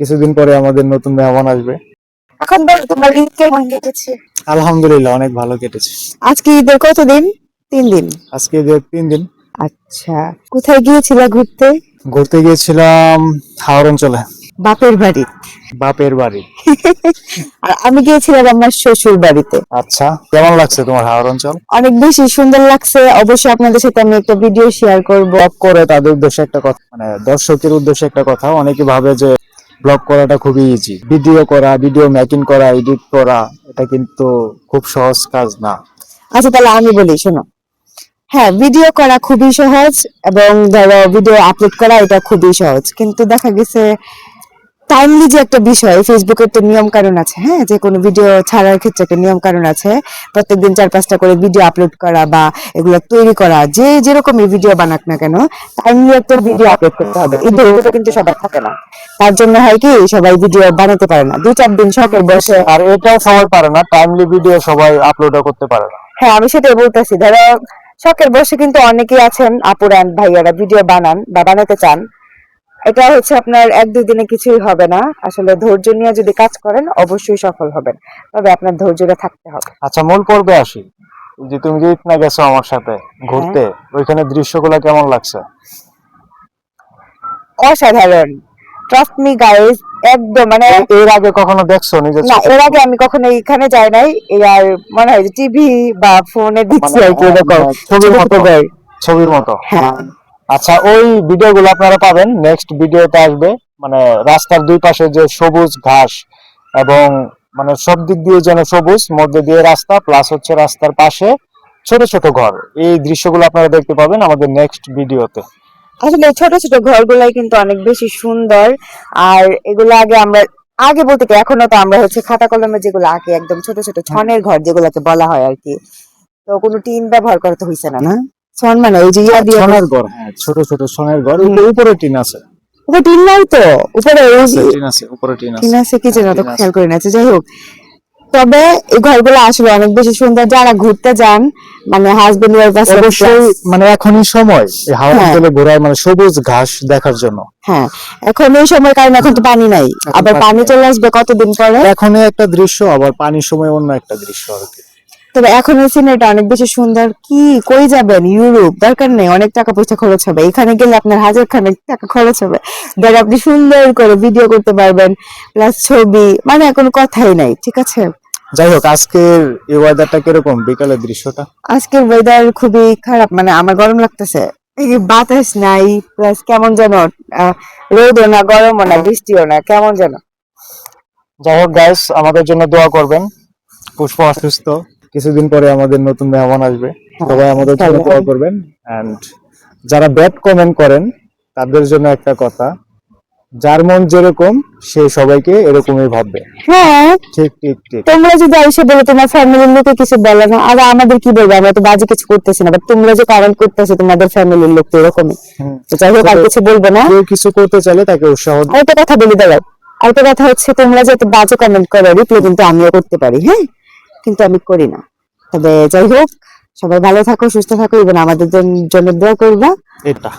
কিছুদিন পরে আমাদের নতুন মেহমান আসবে। এখন বল তোমার ঈদ কেমন কেটেছে? আলহামদুলিল্লাহ অনেক ভালো কেটেছে। আজকে ঈদের কতদিন? 3 দিন। আজকে ঈদের 3 দিন। আচ্ছা, কোথায় গিয়েছিলা ঘুরতে? ঘুরতে গিয়েছিলাম হাওর অঞ্চলে, বাপের বাড়ি। বাপের বাড়ি। আর আমি গিয়েছিলাম আমার শ্বশুর বাড়িতে। আচ্ছা, কেমন লাগছে তোমার হাওর অঞ্চল? অনেক বেশি সুন্দর লাগছে। অবশ্যই আপনাদের সাথে আমি একটা ভিডিও শেয়ার করব। ব্লগ করে তাদের উদ্দেশ্যে একটা কথা, মানে দর্শকের উদ্দেশ্যে একটা কথা। অনেকে ভাবে যে ব্লগ করাটা খুবই ইজি, ভিডিও করা, ভিডিও মেকিং করা, এডিট করা, এটা কিন্তু খুব সহজ কাজ না। আচ্ছা তাহলে আমি বলি, শোনো। হ্যাঁ, ভিডিও করা খুবই সহজ এবং ধরো ভিডিও আপলোড করা এটা খুবই সহজ, কিন্তু দেখা গেছে টাইমলি যে একটা বিষয়, ফেসবুকের তো নিয়ম কানুন আছে, হ্যাঁ, যে কোনো ভিডিও ছাড়ার ক্ষেত্রে একটা নিয়ম কানুন আছে। প্রত্যেকদিন 4-5টা করে ভিডিও আপলোড করা বা এগুলো তৈরি করা, যে যেরকমই ভিডিও বানাক না কেন টাইমলি একটা ভিডিও আপলোড করতে হবে। এই ধৈর্যটা কিন্তু সবার থাকে না। তার জন্য হয় কি, সবাই ভিডিও বানাতে পারে না, 2-4 দিন শখের বসে। আর এটাও সবাই পারে না, টাইমলি ভিডিও সবাই আপলোডও করতে পারে না। হ্যাঁ, আমি সেটাই বলতেছি। ধরো শখের বসে কিন্তু অনেকেই আছেন আপুরা ভাইয়ারা ভিডিও বানান বা বানাতে চান। এটা হচ্ছে আপনার 1-2 দিনে কিছুই হবে না। আসলে ধৈর্য নিয়ে যদি কাজ করেন অবশ্যই সফল হবেন, তবে আপনার ধৈর্যটা থাকতে হবে। আচ্ছা, মূল পর্বে আসি। যে তুমি যে ইটনা গেছো আমার সাথে ঘুরতে, ওইখানে দৃশ্যগুলো কেমন লাগছে? অসাধারণ, ট্রাস্ট মি গাইস। একদম মানে এর আগে কখনো দেখছো নিজের না, চোখে? এর আগে আমি কখনো এখানে যাই নাই। এই আর মনে হয় টিভি বা ফোনে দেখছি আর কি, এরকম ছবির ছোট মতো, ছোট গাড়ি। ছবির মতো। হ্যাঁ, আচ্ছা, ওই ভিডিওগুলো আপনারা পাবেন নেক্সট ভিডিওতে আসবে। মানে রাস্তার দুই পাশে যে সবুজ ঘাস এবং মানে সব দিক দিয়ে যেন সবুজ, মধ্যে দিয়ে রাস্তা, প্লাস হচ্ছে রাস্তার পাশে ছোট ছোট ঘর, এই দৃশ্যগুলো আপনারা দেখতে পাবেন আমাদের নেক্সট ভিডিওতে। আসলে এই ছোট ছোট ঘরগুলাই কিন্তু অনেক বেশি সুন্দর। আর এগুলো আগে বলতে কি এখনো তো আমরা হচ্ছে খাতা কলমে যেগুলো আঁকি, একদম ছোট ছোট ছনের ঘর যেগুলোকে বলা হয় আর কি। তো কোনো টিন ব্যবহার করতে হইছে না, না ছন মানে ওই যে ইয়া দিয়ে সোনার ঘর, হ্যাঁ, ছোট ছোট সোনার ঘর। উপরে টিন আছে, উপরে টিন নাই তো, উপরে ওই আছে টিন আছে, উপরে টিন টিন আছে। আছে কি হ্যাঁ, যেন, তো টিন আছে। খেয়াল করি না। আচ্ছা, যাই হোক, তবে এই ঘরগুলো আসলে অনেক বেশি সুন্দর। যারা ঘুরতে যান, মানে হাজবেন্ড ওয়াইফ আছে, অবশ্যই মানে এখনই সময় এই হাওর হ্যাঁ অঞ্চলে ঘোরার, মানে সবুজ ঘাস দেখার জন্য। হ্যাঁ, এখন এই সময়, কারণ এখন তো পানি নাই, এখন আবার পানি পানি নেই। চলে আসবে কতদিন পরে। এখনই একটা দৃশ্য, আবার পানির সময় অন্য একটা দৃশ্য আর কি। তবে এখন এই সিনেমাটা অনেক বেশি সুন্দর। কি কই যাবেন? ইউরোপ? দরকার নেই, অনেক টাকা পয়সা খরচ হবে। এখানে গেলে আপনার 1000 খানেক টাকা খরচ হবে, ধর আপনি সুন্দর করে ভিডিও করতে পারবেন, প্লাস ছবি, মানে কোনো কথাই নাই। ঠিক আছে, যাই হোক, আজকের এই ওয়েদারটা কিরকম, বিকালের দৃশ্যটা? আজকের ওয়েদার খুবই খারাপ, মানে আমার গরম লাগতেছে। এই যে বাতাস নাই, প্লাস কেমন যেন রোদও না, গরমও না, বৃষ্টিও না, কেমন যেন। যাই হোক গাইস, আমাদের জন্য দোয়া করবেন। পুষ্প অসুস্থ, কিছুদিন পরে আমাদের নতুন মেহমান আসবে, সবাই আমাদের জন্য দোয়া করবেন। এন্ড যারা ব্যাড কমেন্ট করেন তাদের জন্য একটা কথা, যার মন যেরকম সে সবাইকে এরকমই ভাববে। হ্যাঁ, ঠিক ঠিক ঠিক। তোমরা যদি এসে বলো তোমার ফ্যামিলির লোকে কিছু বলে না, আর আমাদের কি বলবো? আমরা তো বাজে কিছু করতেছি না, বাট তোমরা যে কমেন্ট করতেছো তোমাদের ফ্যামিলির লোক তো এরকমই। তো যাই হোক, আর কিছু বলবো না। কেউ কিছু করতে চাইলে তাকে উৎসাহ দিন। আরেকটা কথা বলি দাঁড়াও, আরেকটা কথা হচ্ছে, তোমরা যে এত বাজে কমেন্ট করো, রিপ্লাই কিন্তু আমিও করতে পারি, হ্যাঁ, কিন্তু আমি করি না। তবে যাই হোক, সবাই ভালো থাকো, সুস্থ থাকো এবং আমাদের জন্য দোয়া করবা। এটা